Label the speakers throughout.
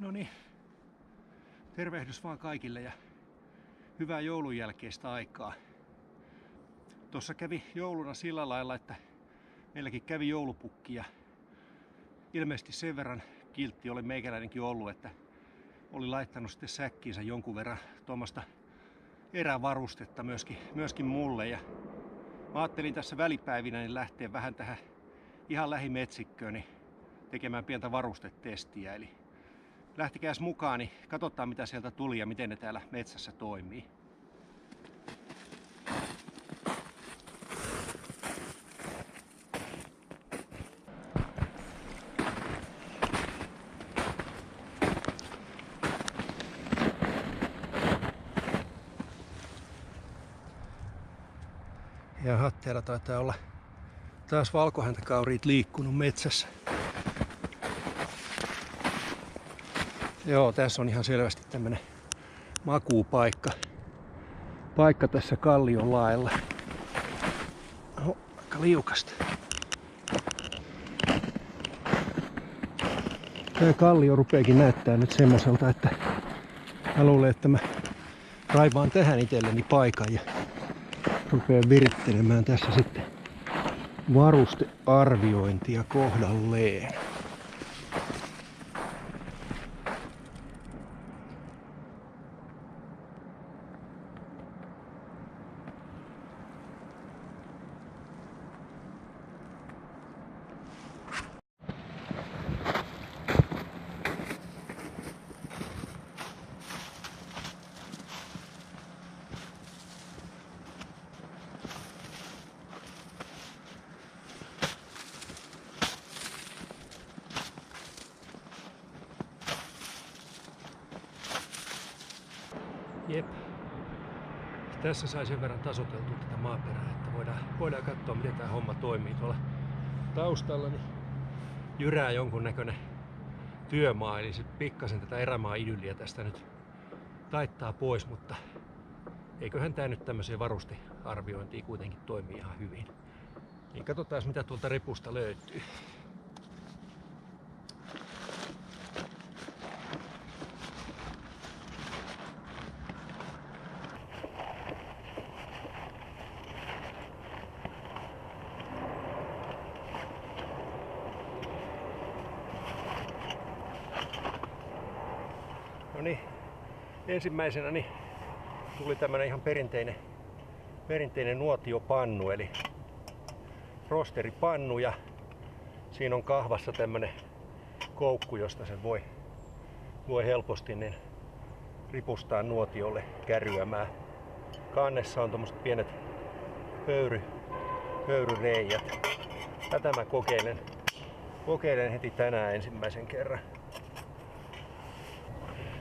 Speaker 1: No niin, tervehdys vaan kaikille ja hyvää joulun jälkeistä aikaa. Tuossa kävi jouluna sillä lailla, että meilläkin kävi joulupukki ja ilmeisesti sen verran kiltti oli meikäläinenkin ollut, että oli laittanut sitten säkkiinsä jonkun verran tuommoista erävarustetta myöskin mulle. Ja mä ajattelin tässä välipäivinä niin lähteä vähän tähän ihan lähimetsikköön niin tekemään pientä varustetestiä. Eli lähtikääs mukaan, niin katsotaan mitä sieltä tuli ja miten ne täällä metsässä toimii. Ja täällä taitaa olla taas valkohäntäkauriit liikkunut metsässä. Joo, tässä on ihan selvästi tämmönen makuupaikka. Paikka tässä kallion laella. Oho, aika liukasta. Tää kallio rupeekin näyttää nyt semmoiselta, että mä luulen, että mä raivaan tähän itselleni paikan ja rupean virittelemään tässä sitten varustearviointia kohdalleen. Jep. Tässä sai sen verran tasoteltua tätä maaperää, että voidaan katsoa miten tämä homma toimii. Tuolla taustalla niin jyrää jonkunnäköinen työmaa, eli se pikkasen tätä erämaa-idylliä tästä nyt taittaa pois, mutta eiköhän tää nyt tämmöiseen varustearviointiin kuitenkin toimii ihan hyvin. Niin katsotaan mitä tuolta ripusta löytyy. No niin, ensimmäisenä niin tuli tämmönen ihan perinteinen nuotiopannu, eli rosteripannu, ja siinä on kahvassa tämmönen koukku, josta sen voi helposti niin ripustaa nuotiolle käryämään. Kannessa on tommoset pienet höyryreijät. Tätä mä kokeilen heti tänään ensimmäisen kerran.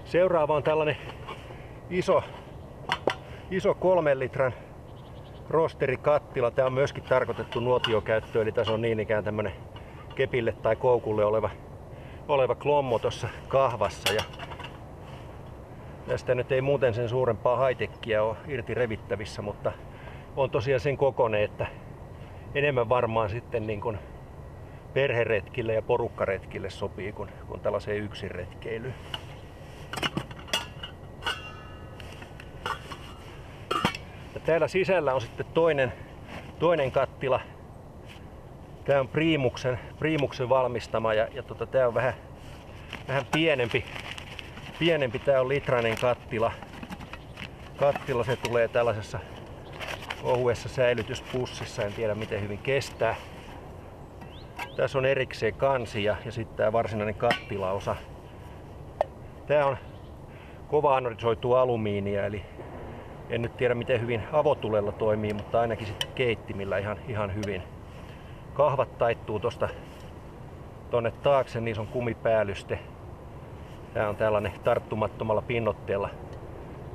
Speaker 1: Seuraava on tällainen iso 3 litran rosterikattila. Tää on myöskin tarkoitettu nuotiokäyttöön, eli tässä on niin ikään tämmönen kepille tai koukulle oleva klommo tuossa kahvassa. Ja tästä nyt ei muuten sen suurempaa high-techia ole irti revittävissä, mutta on tosiaan sen kokoinen, että enemmän varmaan sitten niin kuin perheretkille ja porukkaretkille sopii kuin tällaiseen yksin retkeilyyn. Ja täällä sisällä on sitten toinen kattila. Tää on Primuksen valmistama ja tää on vähän pienempi. Tää on litrainen kattila. Se tulee tällaisessa ohuessa säilytyspussissa, en tiedä miten hyvin kestää. Tässä on erikseen kansi ja sitten tää varsinainen kattilaosa. Tää on kova anodisoitua alumiinia, eli en nyt tiedä miten hyvin avotulella toimii, mutta ainakin sitten keittimillä ihan hyvin. Kahvat taittuu tosta tonne taakse, niissä on kumipäällyste. Tää on tällainen tarttumattomalla pinnotteella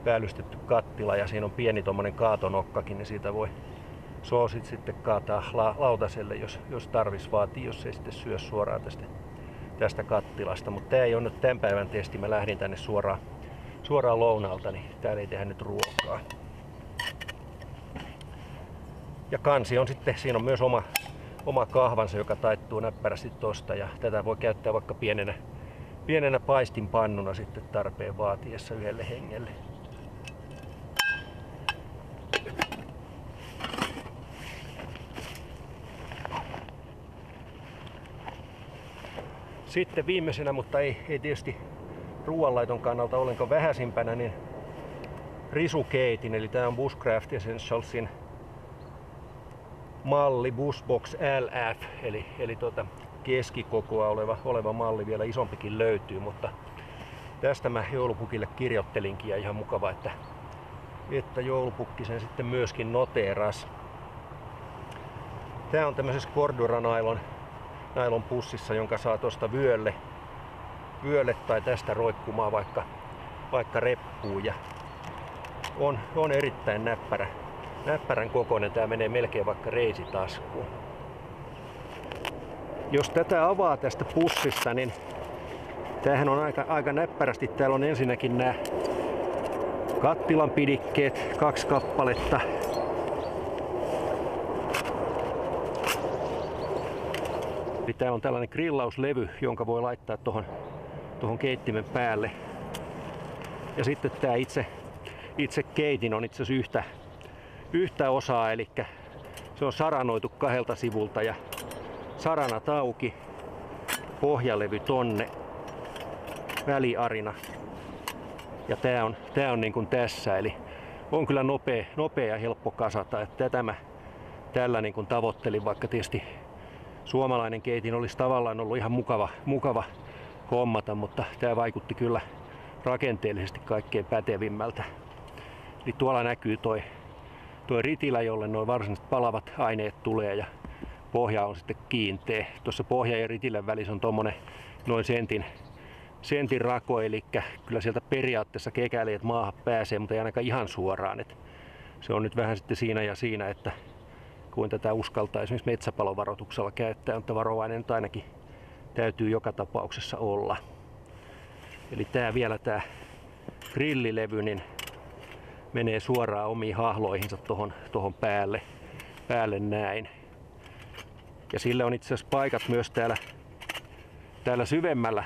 Speaker 1: päällystetty kattila ja siinä on pieni tommonen kaatonokkakin, niin siitä voi soosit sitten kaataa lautaselle, jos tarvis vaatii, jos ei sitten syö suoraan tästä kattilasta. Mutta tää ei ole nyt tämän päivän testi, mä lähdin tänne suoraan lounaalta, niin täällä ei tehdä nyt ruokaa. Ja kansi on sitten, siinä on myös oma kahvansa, joka taittuu näppärästi tosta, ja tätä voi käyttää vaikka pienenä paistinpannuna sitten tarpeen vaatiessa yhdelle hengelle. Sitten viimeisenä, mutta ei tietysti ruoanlaiton kannalta ollenkaan vähäisimpänä, niin risukeitin, eli tää on Bushcraft Essentialsin malli Bushbox LF, eli keskikokoa oleva malli, vielä isompikin löytyy, mutta tästä mä joulupukille kirjoittelinkin ja ihan mukava, että joulupukki sen sitten myöskin noteeras. Tää on tämmöisessä Cordura nailon pussissa, jonka saa tosta vyölle tai tästä roikkumaan vaikka reppuun, ja on erittäin näppärän kokoinen. Tää menee melkein vaikka reisitaskuun. Jos tätä avaa tästä pussista, niin tämähän on aika näppärästi. Täällä on ensinnäkin nämä kattilan pidikkeet, 2 kappaletta. Tää on tällainen grillauslevy, jonka voi laittaa tuohon keittimen päälle. Ja sitten tää itse keitin on itse asiassa yhtä osaa, eli se on saranoitu 2 sivulta ja saranat auki, pohjalevy tonne, väliarina. Ja tää on niin kuin tässä, eli on kyllä nopea ja helppo kasata. Että tätä mä tällä niin kuin tavoittelin, vaikka tietysti suomalainen keitin olisi tavallaan ollut ihan mukava hommata, mutta tää vaikutti kyllä rakenteellisesti kaikkein pätevimmältä. Eli tuolla näkyy toi ritilä, jolle nuo varsinaiset palavat aineet tulee, ja pohja on sitten kiinteä. Tuossa pohja ja ritilän välissä on tommonen noin sentin rako, eli kyllä sieltä periaatteessa kekäilijät maahan pääsee, mutta ei ainakaan ihan suoraan. Et se on nyt vähän sitten siinä ja siinä, että kuin tätä uskaltaa esimerkiksi metsäpalovaroituksella käyttää, mutta varovainen nyt ainakin täytyy joka tapauksessa olla. Eli tää grillilevy niin menee suoraan omiin hahloihinsa tohon päälle näin. Ja sille on itse asiassa paikat myös täällä syvemmällä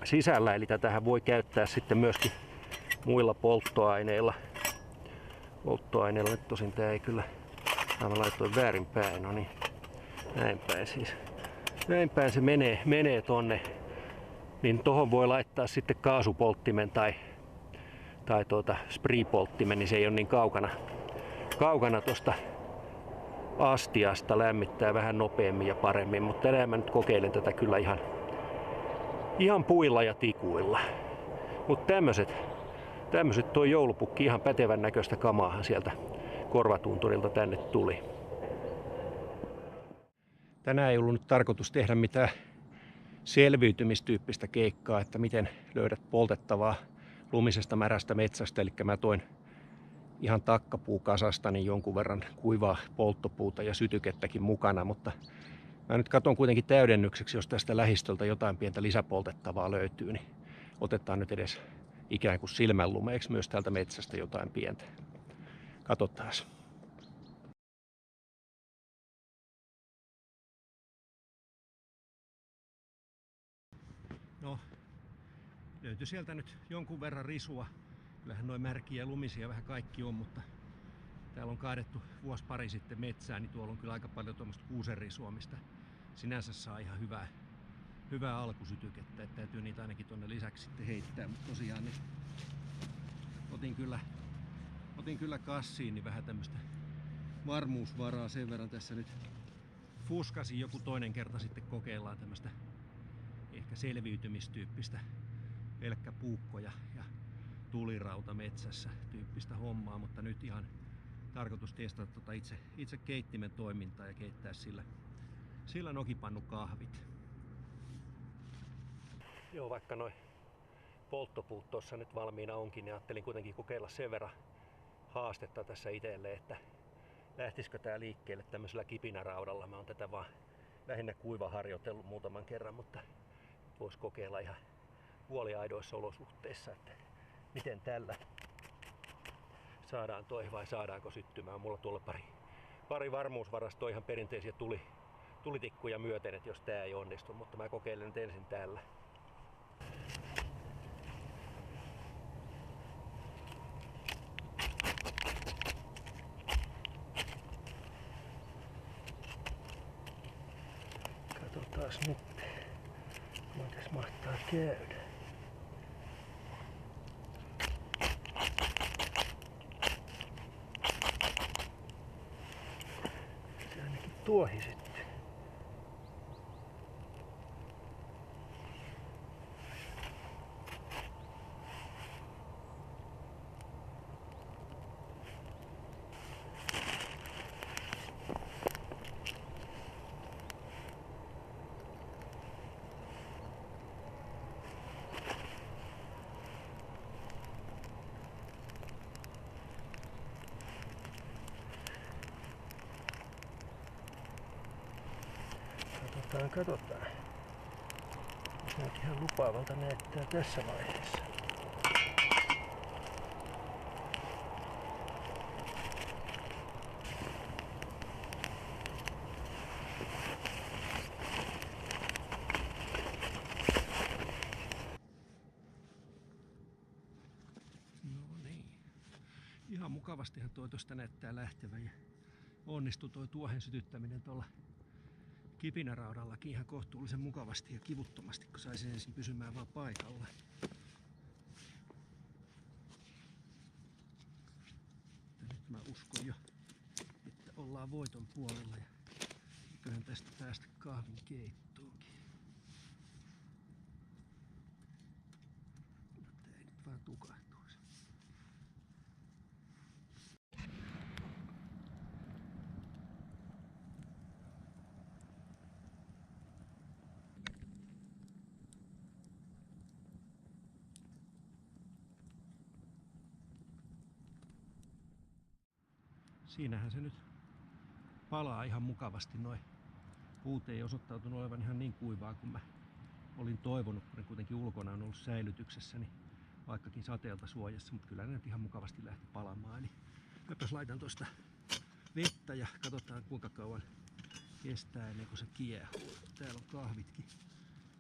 Speaker 1: sisällä, eli tätähän voi käyttää sitten myöskin muilla polttoaineilla. Nyt tosin tää ei kyllä, mä laitoin väärinpäin, no niin, näinpäin siis. Näinpäin se menee tonne, niin tohon voi laittaa sitten kaasupolttimen tai spraypolttimen, niin se ei ole niin kaukana tosta astiasta, lämmittää vähän nopeammin ja paremmin, mutta tänään mä nyt kokeilen tätä kyllä ihan puilla ja tikuilla. Mutta tämmöset toi joulupukki, ihan pätevän näköistä kamaahan sieltä Korvatunturilta tänne tuli. Tänään ei ollut nyt tarkoitus tehdä mitään selviytymistyyppistä keikkaa, että miten löydät poltettavaa lumisesta märästä metsästä. Eli mä toin ihan takkapuukasasta niin jonkun verran kuivaa polttopuuta ja sytykettäkin mukana, mutta mä nyt katson kuitenkin täydennykseksi, jos tästä lähistöltä jotain pientä lisäpoltettavaa löytyy, niin otetaan nyt edes ikään kuin silmänlumeeksi myös täältä metsästä jotain pientä. Katsotaan. No, löytyi sieltä nyt jonkun verran risua. Kyllähän noin märkiä ja lumisia vähän kaikki on, mutta täällä on kaadettu vuosi pari sitten metsään, niin tuolla on kyllä aika paljon tuommoista kuusenrisua, mistä sinänsä saa ihan hyvää alkusytykettä, että täytyy niitä ainakin tuonne lisäksi sitten heittää, mutta tosiaan niin otin kyllä kassiin niin vähän tämmöistä varmuusvaraa sen verran tässä nyt fuskasin, joku toinen kerta sitten kokeillaan tämmöistä ehkä selviytymistyyppistä pelkkä puukko ja tulirauta metsässä tyyppistä hommaa, mutta nyt ihan tarkoitus testata itse keittimen toimintaa ja keittää sillä nokipannukahvit. Joo, vaikka noi polttopuut tuossa nyt valmiina onkin, niin ajattelin kuitenkin kokeilla sen verran haastetta tässä itselle, että lähtisikö tää liikkeelle tämmöisellä kipinäraudalla. Mä oon tätä vaan lähinnä kuivaharjoitellut muutaman kerran, mutta vois kokeilla ihan puoliaidoissa olosuhteissa, että miten tällä saadaan toi vai saadaanko syttymään. Mulla tuolla pari varmuusvarastoa ihan perinteisiä tulitikkuja myöten, että jos tää ei onnistu, mutta mä kokeilen nyt ensin tällä. Katsotaas nyt, mitäs mahtaa käydä. Se ainakin tuohi sitten. Katsotaan. Se nyt ihan lupaavalta näyttää tässä vaiheessa. No niin. Ihan mukavastihan toi tosta näyttää lähtevän ja onnistui toi tuohen sytyttäminen tuolla kipinäraudallakin ihan kohtuullisen mukavasti ja kivuttomasti, kun sai sen ensin pysymään vaan paikalla. Nyt mä uskon jo, että ollaan voiton puolella ja kyllähän tästä päästä kahvin keittoonkin. Mutta ei nyt vaan tukahtuisi. Siinähän se nyt palaa ihan mukavasti. Noin puut ei osoittautunut olevan ihan niin kuivaa kuin mä olin toivonut, kun ne kuitenkin ulkona on ollut säilytyksessä, niin vaikkakin sateelta suojassa, mutta kyllä ne nyt ihan mukavasti lähti palamaan. Niin mäpäs laitan tuosta vettä ja katsotaan kuinka kauan kestää ennen kuin se kiehuu. Täällä on kahvitkin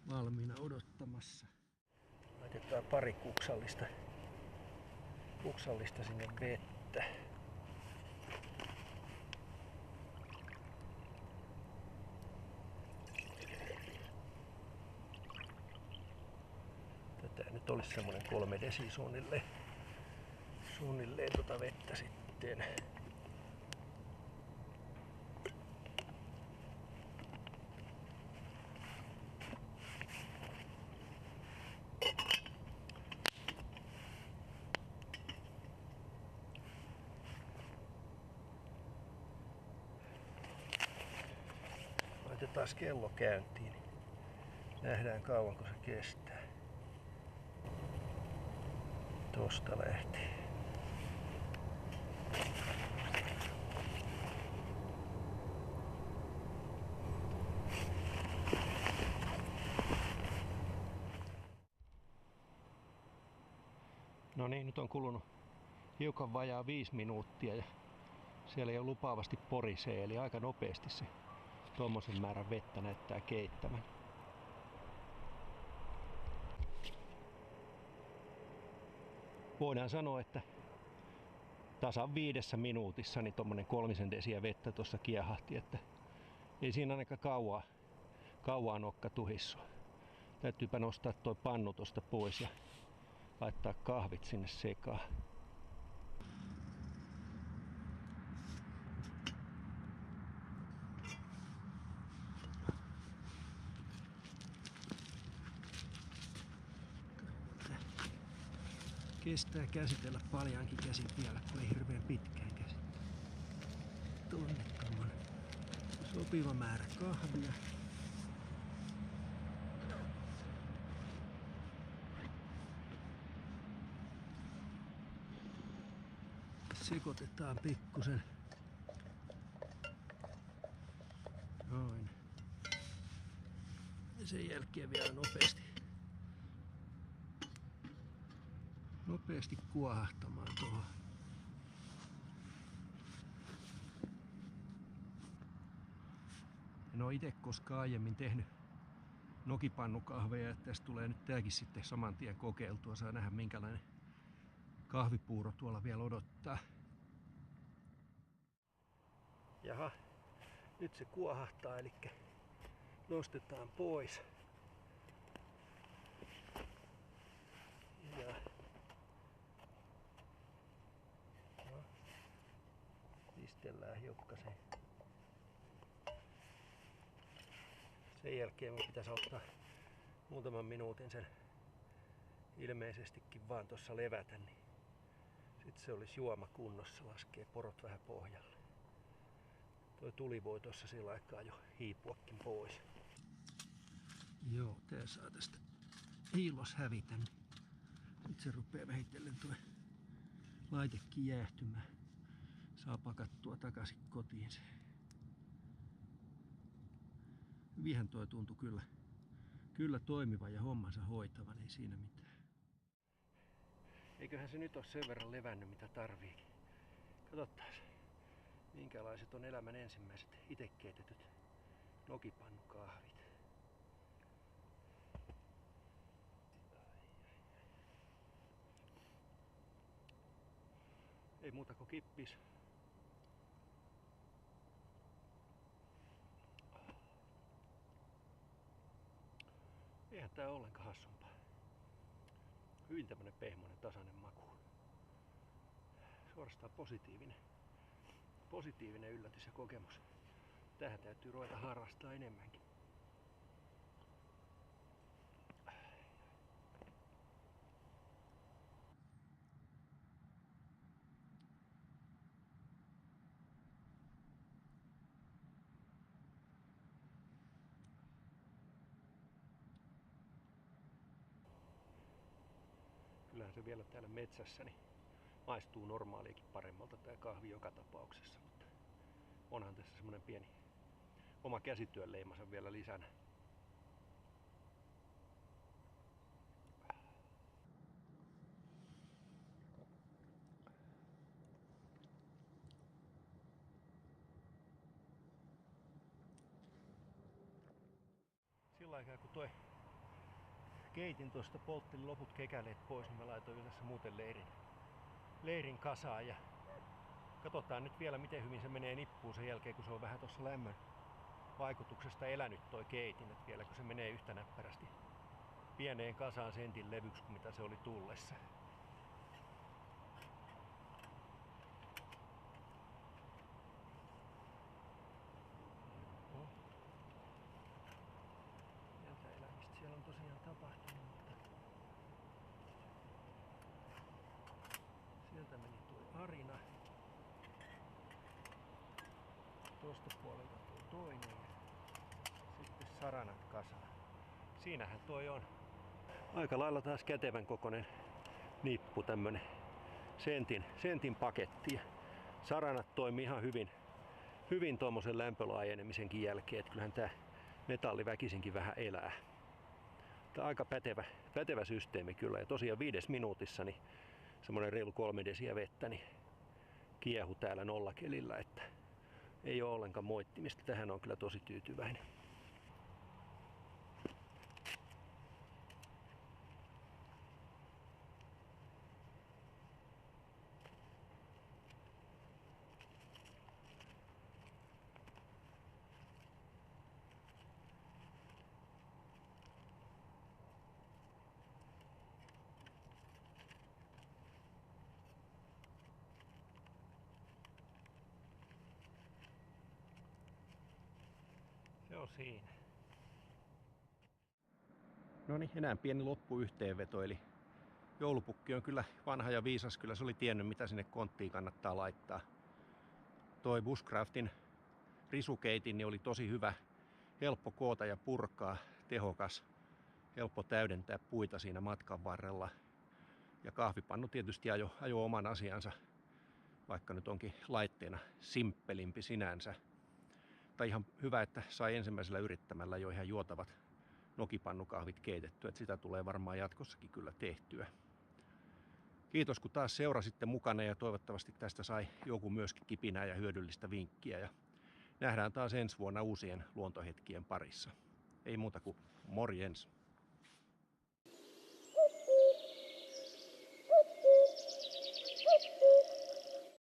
Speaker 1: valmiina odottamassa. Laitetaan pari kuksallista sinne vettä. Tää nyt olisi semmonen 3 desi suunnilleen tota vettä sitten. Laitetaan kello käyntiin. Nähdään kauanko se kestää. Tosta lähtee. No niin, nyt on kulunut hiukan vajaa 5 minuuttia ja siellä jo lupaavasti porisee, eli aika nopeasti se tommosen määrän vettä näyttää keittämän. Voidaan sanoa, että tasan 5 minuutissa niin tommonen 3 desiä vettä tuossa kiehahti, että ei siinä ainakaan kauaa nokka tuhissua. Täytyypä nostaa toi pannu tosta pois ja laittaa kahvit sinne sekaan. Kestää käsitellä paljaankin käsin vielä, kun ei hirveän pitkään käsittää. Tonne tommonen sopiva määrä kahvia. Sekoitetaan pikkusen. Noin. Ja sen jälkeen vielä nopeasti kuohahtamaan tuohon. Ja En ole itse koskaan aiemmin tehnyt nokipannukahveja, että tästä tulee nyt tääkin sitten saman tien kokeiltua. Saa nähdä minkälainen kahvipuuro tuolla vielä odottaa. Jaha, nyt se kuohahtaa, eli nostetaan pois. Ja no, pistellään hiukkasen. Sen jälkeen me pitäisi ottaa muutaman minuutin sen ilmeisestikin vaan tuossa levätä, niin sit se olisi juoma kunnossa, laskee porot vähän pohjalle. Toi tuli voi tuossa sillä aikaa jo hiipuakin pois. Joo, tää saa tästä hiilos hävitä. Nyt se rupeaa vähitellen tuo laitekin jäähtymään. Saa pakattua takaisin kotiin se. Hyvinhän toi tuntui kyllä toimiva ja hommansa hoitavan, ei siinä mitään. Eiköhän se nyt ole sen verran levännyt mitä tarviikin. Katsotaan, minkälaiset on elämän ensimmäiset itse keitetyt nokipannukahvit. Ei muuta kuin kippis. Eihän tää ollenkaan hassumpaa. Hyvin tämmönen pehmoinen, tasainen maku. Suorastaan positiivinen yllätys ja kokemus. Tähän täytyy ruveta harrastaa enemmänkin. Kyllähän se vielä täällä metsässä niin maistuu normaaliakin paremmalta tää kahvi joka tapauksessa, mutta onhan tässä semmonen pieni oma käsityön leimansa vielä lisänä. Sillä aikaa kun toi keitin tuosta, polttelin loput kekäleet pois, niin mä laitoin yhdessä muuten leirin kasaan ja katsotaan nyt vielä miten hyvin se menee nippuun sen jälkeen kun se on vähän tuossa lämmön vaikutuksesta elänyt toi keitin, että vieläkö se menee yhtä näppärästi pieneen kasaan sentin levyksi kuin mitä se oli tullessa. Siellä on tosiaan tapahtunut, mutta sieltä meni tuo arina. Tuosta puolelta tuo toinen ja sitten saranat kasaan. Siinähän toi on. Aika lailla taas kätevän kokoinen nippu, tämmönen sentin paketti. Ja saranat toimii ihan hyvin tuommoisen lämpölaajenemisenkin jälkeen, että kyllähän tää metalli väkisinkin vähän elää. Aika pätevä systeemi kyllä. Ja tosiaan 5 minuutissa niin semmoinen reilu 3 desiä vettä niin kiehu täällä nollakelillä, että ei ole ollenkaan moittimista. Tähän on kyllä tosi tyytyväinen. Se on siinä. No niin, enää pieni loppuyhteenveto, eli joulupukki on kyllä vanha ja viisas, kyllä se oli tiennyt mitä sinne konttiin kannattaa laittaa. Toi Bushcraftin risukeitin niin oli tosi hyvä, helppo koota ja purkaa, tehokas, helppo täydentää puita siinä matkan varrella. Ja kahvipannu tietysti ajo oman asiansa, vaikka nyt onkin laitteena simppelimpi sinänsä. Tai ihan hyvä, että sai ensimmäisellä yrittämällä jo ihan juotavat nokipannukahvit keitettyä, että sitä tulee varmaan jatkossakin kyllä tehtyä. Kiitos kun taas seurasitte mukana ja toivottavasti tästä sai joku myöskin kipinää ja hyödyllistä vinkkiä. Ja nähdään taas ensi vuonna uusien luontohetkien parissa. Ei muuta kuin morjens!